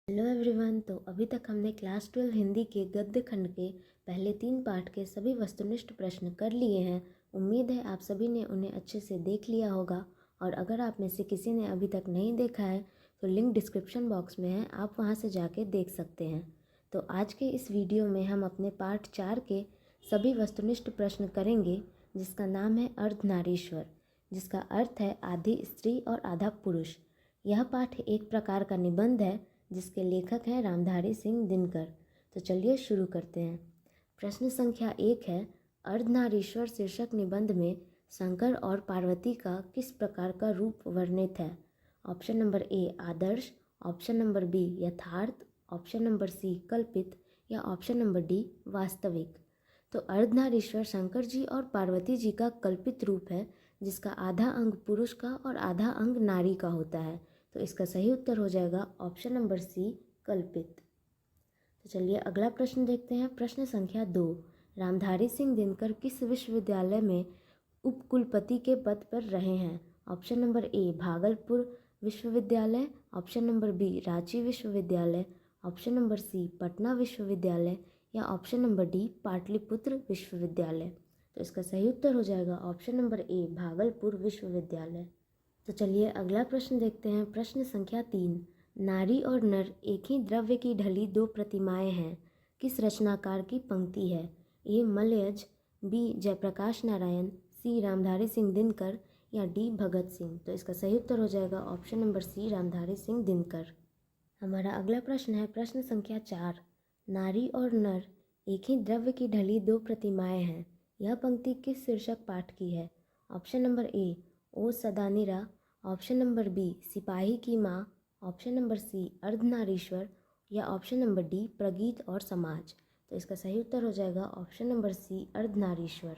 Hello everyone. तो अभी तक हमने क्लास 12 हिंदी के गद्य खंड के पहले 3 पाठ के सभी वस्तुनिष्ठ प्रश्न कर लिए हैं। उम्मीद है आप सभी ने उन्हें अच्छे से देख लिया होगा, और अगर आप में से किसी ने अभी तक नहीं देखा है तो लिंक डिस्क्रिप्शन बॉक्स में है, आप वहां से जाके देख सकते हैं। तो आज के इस वीडियो में हम अपने पाठ 4 के सभी वस्तुनिष्ठ प्रश्न करेंगे, जिसका नाम है अर्धनारीश्वर, जिसका अर्थ है आधी स्त्री और आधा पुरुष। यह पाठ एक प्रकार का निबंध है जिसके लेखक हैं रामधारी सिंह दिनकर। तो चलिए शुरू करते हैं। प्रश्न संख्या 1 है, अर्धनारीश्वर शीर्षक निबंध में शंकर और पार्वती का किस प्रकार का रूप वर्णित है? ऑप्शन नंबर ए आदर्श, ऑप्शन नंबर बी यथार्थ, ऑप्शन नंबर सी कल्पित, या ऑप्शन नंबर डी वास्तविक। तो अर्धनारीश्वर शंकर जी और पार्वती जी का कल्पित रूप है, जिसका आधा अंग पुरुष का और आधा अंग नारी का होता है। तो इसका सही उत्तर हो जाएगा ऑप्शन नंबर सी कल्पित। तो चलिए अगला प्रश्न देखते हैं। प्रश्न संख्या 2, रामधारी सिंह दिनकर किस विश्वविद्यालय में उपकुलपति के पद पर रहे हैं? ऑप्शन नंबर ए भागलपुर विश्वविद्यालय, ऑप्शन नंबर बी रांची विश्वविद्यालय, ऑप्शन नंबर सी पटना विश्वविद्यालय, या ऑप्शन नंबर डी पाटलिपुत्र विश्वविद्यालय। तो इसका सही उत्तर हो जाएगा ऑप्शन नंबर ए भागलपुर विश्वविद्यालय। तो चलिए अगला प्रश्न देखते हैं। प्रश्न संख्या 3, नारी और नर एक ही द्रव्य की ढली 2 प्रतिमाएं हैं, किस रचनाकार की पंक्ति है? ए मलयज, बी जयप्रकाश नारायण, सी रामधारी सिंह दिनकर, या डी भगत सिंह। तो इसका सही उत्तर हो जाएगा option number C Ramdhari Singh Dinkar. हमारा अगला प्रश्न है प्रश्न संख्या 4, नारी और नर एक ही द्रव्य की ढली 2 प्रतिमाएं हैं, यह पंक्ति किस शीर्षक पाठ की है? Option number A O Sadanira, option number B Sipahi ki माँ, ऑप्शन नंबर सी अर्धनारीश्वर, या ऑप्शन नंबर डी प्रगीत और समाज। तो इसका सही उत्तर हो जाएगा ऑप्शन नंबर सी अर्धनारीश्वर।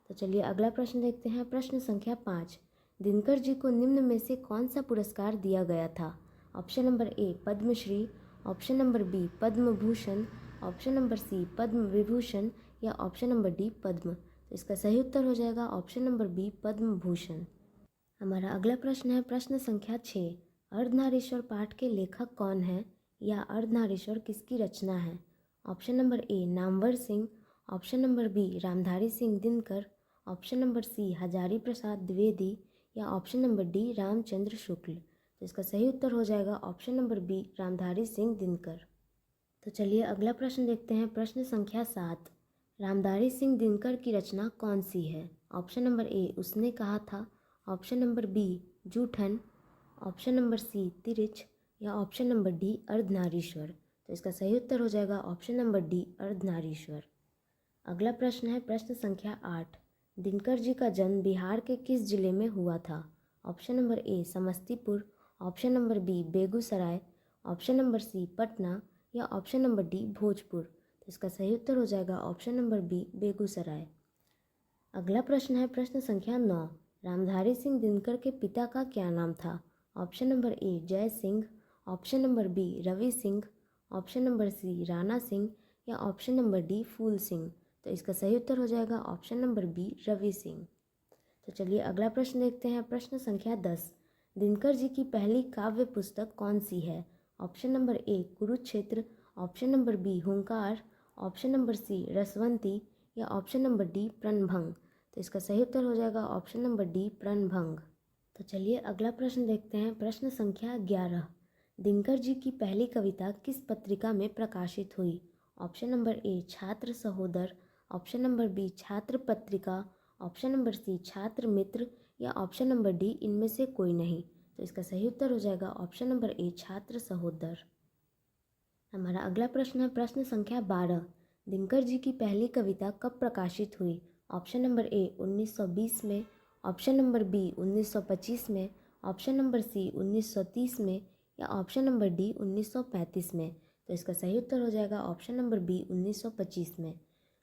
तो चलिए अगला प्रश्न देखते हैं। प्रश्न संख्या 5, दिनकर जी को निम्न में से कौन सा पुरस्कार दिया गया था? Option number A Padmashri, option number B Padma Bhushan, option number C Padma Vibhushan, या ऑप्शन नंबर डी पद्म। तो इसका सही उत्तर हो जाएगा option number B Padma Bhushan. हमारा अगला प्रश्न है प्रश्न संख्या 6, अर्धनारीश्वर पाठ के लेखक कौन है, या अर्धनारीश्वर किसकी रचना है? Option number A Namvar Singh, option number B Ramdhari Singh Dinkar, option number C Hazari Prasad Dwivedi, या option number D Ramchandra Shukla. तो इसका सही उत्तर हो जाएगा option number B Ramdhari Singh Dinkar. तो चलिए अगला प्रश्न देखते हैं। प्रश्न संख्या 7, रामधारी सिंह दिनकर की रचना कौन सी है? ऑप्शन नंबर ए उसने कहा था, option number B Joothan, option number C Tirich, या ऑप्शन नंबर डी अर्धनारीश्वर। तो इसका सही उत्तर हो जाएगा ऑप्शन नंबर डी अर्धनारीश्वर। अगला प्रश्न है प्रश्न संख्या 8, दिनकर जी का जन्म बिहार के किस जिले में हुआ था? Option number A Samastipur, option number B Begusarai, option number C Patna, या ऑप्शन नंबर डी भोजपुर। तो इसका सही उत्तर हो जाएगा ऑप्शन नंबर बी बेगूसराय। अगला प्रश्न है प्रश्न संख्या 9, रामधारी सिंह दिनकर के पिता का क्या नाम था? Option number A Jai Singh, option number B Ravi Singh, option number C Rana Singh, या option number D Phool Singh. तो इसका सही उत्तर हो जाएगा option number B Ravi Singh. तो चलिए अगला प्रश्न देखते हैं। प्रश्न संख्या 10, दिनकर जी की पहली काव्य पुस्तक कौन सी है? Option number A Kurukshetra, option number B Hunkar, option number C Rasvanti, या ऑप्शन नंबर डी प्रणभंग। तो इसका सही उत्तर हो जाएगा ऑप्शन नंबर डी प्रणभंग। तो चलिए अगला प्रश्न देखते हैं। प्रश्न संख्या 11, दिनकर जी की पहली कविता किस पत्रिका में प्रकाशित हुई? ऑप्शन नंबर ए छात्र सहोदर, ऑप्शन नंबर बी छात्र पत्रिका, ऑप्शन नंबर सी छात्र मित्र, या ऑप्शन नंबर डी इनमें से कोई नहीं। तो इसका सही उत्तर हो जाएगा ऑप्शन नंबर ए छात्र सहोदर। हमारा अगला प्रश्न है प्रश्न संख्या 12, दिनकर जी की पहली कविता कब प्रकाशित हुई? ऑप्शन नंबर ए 1920 में, ऑप्शन नंबर बी 1925 में, ऑप्शन नंबर सी 1930 में, या ऑप्शन नंबर डी 1935 में। तो इसका सही उत्तर हो जाएगा ऑप्शन नंबर बी 1925 में।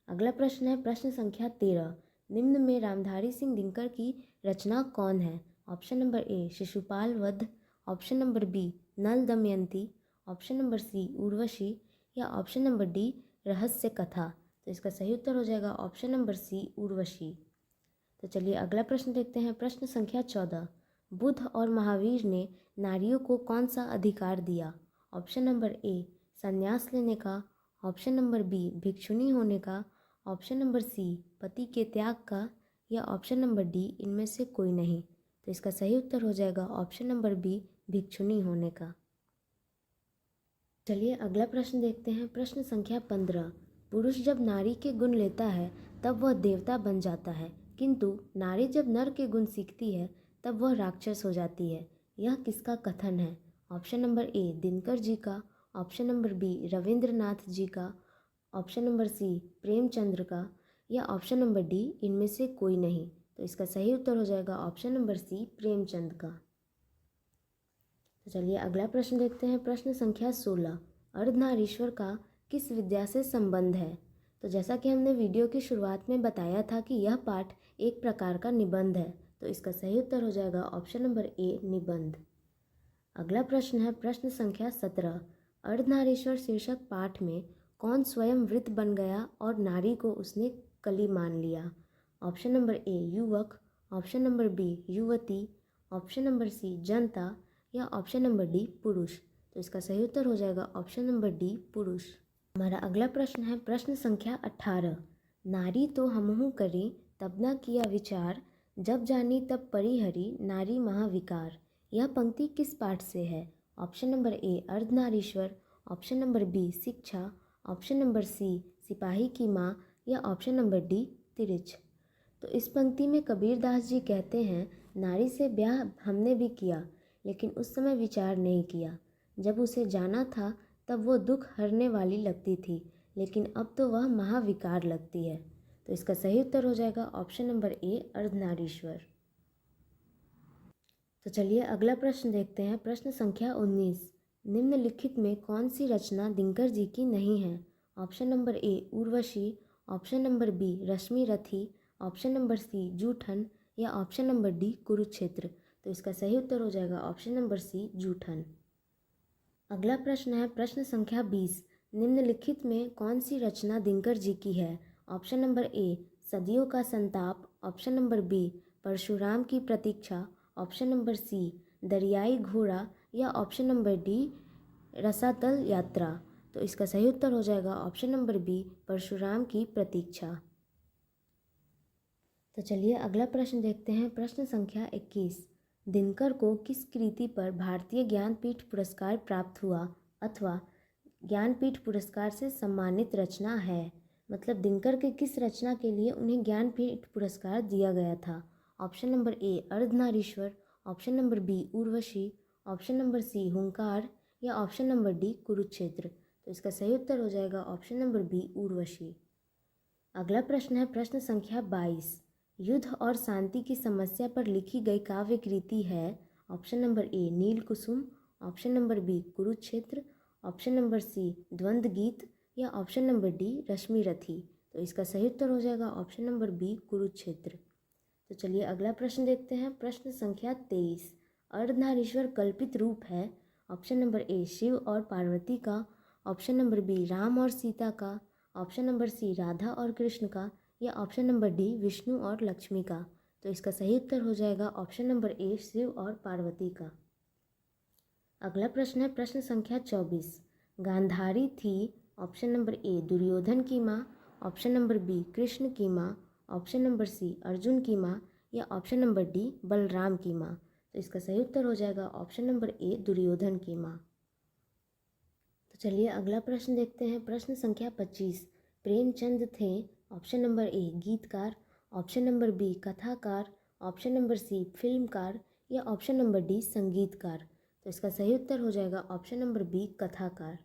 अगला प्रश्न है प्रश्न संख्या 13, निम्न में रामधारी सिंह दिनकर की रचना कौन है? Option number A Shishupal Vadh, option number B Nal Damayanti, option number C Urvashi, या ऑप्शन नंबर डी रहस्य कथा। तो इसका सही उत्तर हो जाएगा ऑप्शन नंबर सी उर्वशी। तो चलिए अगला प्रश्न देखते हैं। प्रश्न संख्या 14, बुद्ध और महावीर ने नारियों को कौन सा अधिकार दिया? ऑप्शन नंबर ए संन्यास लेने का, ऑप्शन नंबर बी भिक्षुणी होने का, ऑप्शन नंबर सी पति के त्याग का, या ऑप्शन नंबर डी इनमें से कोई नहीं। तो इसका सही उत्तर हो जाएगा ऑप्शन नंबर बी भिक्षुणी होने का। चलिए अगला प्रश्न देखते हैं। प्रश्न संख्या 15। पुरुष जब नारी के गुण लेता है तब वह देवता बन जाता है, किंतु नारी जब नर के गुण सीखती है तब वह राक्षस हो जाती है। यह किसका कथन है? ऑप्शन नंबर ए दिनकर जी का, ऑप्शन नंबर बी रविंद्रनाथ जी का, ऑप्शन नंबर सी प्रेमचंद्र का, या ऑप्शन नंबर डी इनमें से कोई नहीं। तो इसका सही उत्तर हो जाएगा ऑप्शन नंबर सी प्रेमचंद का। तो चलिए अगला प्रश्न देखते हैं। प्रश्न संख्या 16। अर्धनारीश्वर का किस विद्या से संबंध है? तो जैसा कि हमने वीडियो की शुरुआत में बताया था कि यह पाठ एक प्रकार का निबंध है, तो इसका सही उत्तर हो जाएगा ऑप्शन नंबर ए निबंध। अगला प्रश्न है प्रश्न संख्या 17। अर्धनारीश्वर शीर्षक पाठ में कौन स्वयं वृद्ध बन गया और नारी को उसने कली मान लिया? ऑप्शन नंबर ए युवक, ऑप्शन नंबर बी युवती, ऑप्शन नंबर सी जनता, या ऑप्शन नंबर डी पुरुष। तो इसका सही उत्तर हो जाएगा ऑप्शन नंबर डी पुरुष। हमारा अगला प्रश्न है प्रश्न संख्या 18। नारी तो हमहु करी तब न किया विचार, जब जानी तब परिहरी नारी महाविकार। यह पंक्ति किस पाठ से है? Option number A Ardhanarishwar, option number B Shiksha, option number C Sipahi ki माँ, या ऑप्शन नंबर डी तिरिच। तो इस पंक्ति में कबीरदास जी कहते हैं, नारी से ब्याह हमने भी किया लेकिन उस समय विचार नहीं किया। जब उसे जाना था तब वो दुख हरने वाली लगती थी, लेकिन अब तो वह महाविकार लगती है। तो इसका सही उत्तर हो जाएगा ऑप्शन नंबर ए अर्धनारीश्वर। तो चलिए अगला प्रश्न देखते हैं। प्रश्न संख्या 19। निम्नलिखित में कौन सी रचना दिनकर जी की नहीं है? Option number A Urvashi, option number B Rashmirathi, option number सी जूठन, या ऑप्शन नंबर डी कुरुक्षेत्र। तो इसका सही उत्तर हो जाएगा ऑप्शन नंबर सी जूठन। अगला प्रश्न है प्रश्न संख्या 20। निम्नलिखित में कौन सी रचना दिनकर जी की है? ऑप्शन नंबर ए सदियों का संताप, ऑप्शन नंबर बी परशुराम की प्रतीक्षा, ऑप्शन नंबर सी दरियाई घोड़ा, या ऑप्शन नंबर डी रसातल यात्रा। तो इसका सही उत्तर हो जाएगा ऑप्शन नंबर बी परशुराम की प्रतीक्षा। तो चलिए अगला प्रश्न देखते हैं। प्रश्न संख्या 21। दिनकर को किस कृति पर भारतीय ज्ञानपीठ पुरस्कार प्राप्त हुआ अथवा ज्ञानपीठ पुरस्कार से सम्मानित रचना है? मतलब दिनकर के किस रचना के लिए उन्हें ज्ञानपीठ पुरस्कार दिया गया था? Option number A Ardhanarishwar, option number B Urvashi, option number C Hunkar, या ऑप्शन नंबर डी कुरुक्षेत्र। तो इसका सही उत्तर हो जाएगा ऑप्शन नंबर बी उर्वशी। अगला प्रश्न है प्रश्न संख्या 22। युद्ध और शांति की समस्या पर लिखी गई काव्य कृति है? Option number A Neel Kusum, option number B Kurukshetra, option number C Dwandwa Geet, या ऑप्शन नंबर डी रश्मि रथी। तो इसका सही उत्तर हो जाएगा ऑप्शन नंबर बी कुरुक्षेत्र। तो चलिए अगला प्रश्न देखते हैं। प्रश्न संख्या 23। अर्धनारीश्वर कल्पित रूप है? ऑप्शन नंबर ए शिव और पार्वती का, ऑप्शन नंबर बी राम और सीता का, ऑप्शन नंबर सी राधा और कृष्ण का, या ऑप्शन नंबर डी विष्णु और लक्ष्मी का। तो इसका सही उत्तर हो जाएगा ऑप्शन नंबर ए शिव और पार्वती का। अगला प्रश्न है प्रश्न संख्या 24। गांधारी थी? ऑप्शन नंबर ए दुर्योधन की माँ, ऑप्शन नंबर बी कृष्ण की माँ, ऑप्शन नंबर सी अर्जुन की माँ, या ऑप्शन नंबर डी बलराम की माँ। तो इसका सही उत्तर हो जाएगा ऑप्शन नंबर ए दुर्योधन की माँ। तो चलिए अगला प्रश्न देखते हैं। प्रश्न संख्या 25। प्रेमचंद थे? ऑप्शन नंबर ए गीतकार, ऑप्शन नंबर बी कथाकार, ऑप्शन नंबर सी फिल्मकार, या ऑप्शन नंबर डी संगीतकार। तो इसका सही उत्तर हो जाएगा ऑप्शन नंबर बी कथाकार।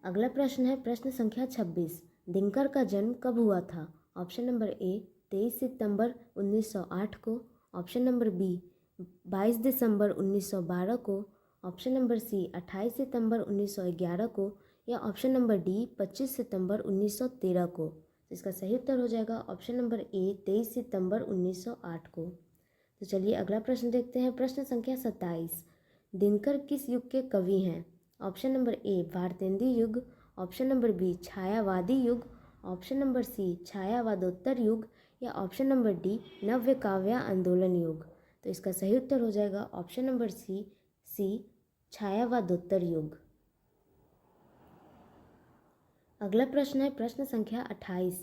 अगला प्रश्न है प्रश्न संख्या 26। दिनकर का जन्म कब हुआ था? ऑप्शन नंबर ए 23 सितंबर 1908 को, ऑप्शन नंबर बी 22 दिसंबर 1912 को, ऑप्शन नंबर सी 28 सितंबर 1911 को, या ऑप्शन नंबर डी 25 सितंबर 1913 को। इसका सही उत्तर हो जाएगा ऑप्शन नंबर ए 23 सितंबर 1908 को। तो चलिए अगला प्रश्न देखते हैं। प्रश्न संख्या 27। दिनकर किस युग के कवि हैं? ऑप्शन नंबर ए भारतेंदी युग, ऑप्शन नंबर बी छायावादी युग, ऑप्शन नंबर सी छायावादोत्तर युग, या ऑप्शन नंबर डी नव्य काव्य आंदोलन युग। तो इसका सही उत्तर हो जाएगा ऑप्शन नंबर सी छायावादोत्तर युग। अगला प्रश्न है प्रश्न संख्या 28।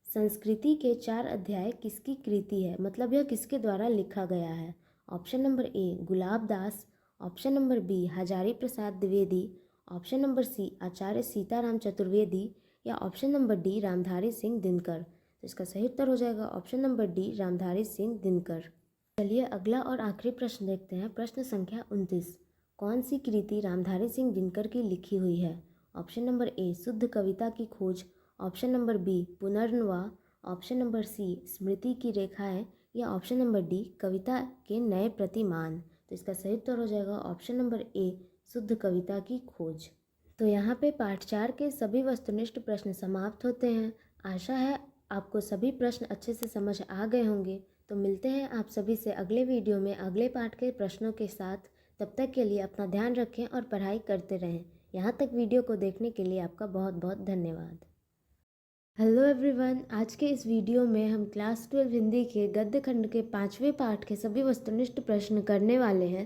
संस्कृति के 4 अध्याय किसकी कृति है, मतलब यह किसके द्वारा लिखा गया है। Option number A Gulab Das, option number B Hazari Prasad Dwivedi, option number C Acharya Sitaram Chaturvedi या option number D Ramdhari Singh Dinkar. तो इसका सही उत्तर हो जाएगा option number D Ramdhari Singh Dinkar. चलिए अगला और आखिरी प्रश्न देखते हैं। प्रश्न संख्या 29। कौन सी कृति रामधारी सिंह दिनकर की लिखी हुई है। ऑप्शन नंबर ए शुद्ध कविता की खोज, option number B Punarnava, option number C स्मृति की रेखाएं या ऑप्शन नंबर डी कविता के नए प्रतिमान। तो इसका सही उत्तर हो जाएगा ऑप्शन नंबर ए शुद्ध कविता की खोज। तो यहाँ पे पाठ 4 के सभी वस्तुनिष्ठ प्रश्न समाप्त होते हैं। आशा है आपको सभी प्रश्न अच्छे से समझ आ गए होंगे। तो मिलते हैं आप सभी से अगले वीडियो में अगले पाठ के प्रश्नों के साथ। तब तक के लिए अपना ध्यान रखें और पढ़ाई करते रहें। यहाँ तक वीडियो को देखने के लिए आपका बहुत बहुत धन्यवाद। हेलो एवरीवन, आज के इस वीडियो में हम क्लास 12 हिंदी के गद्य खंड के 5वें पाठ के सभी वस्तुनिष्ठ प्रश्न करने वाले हैं।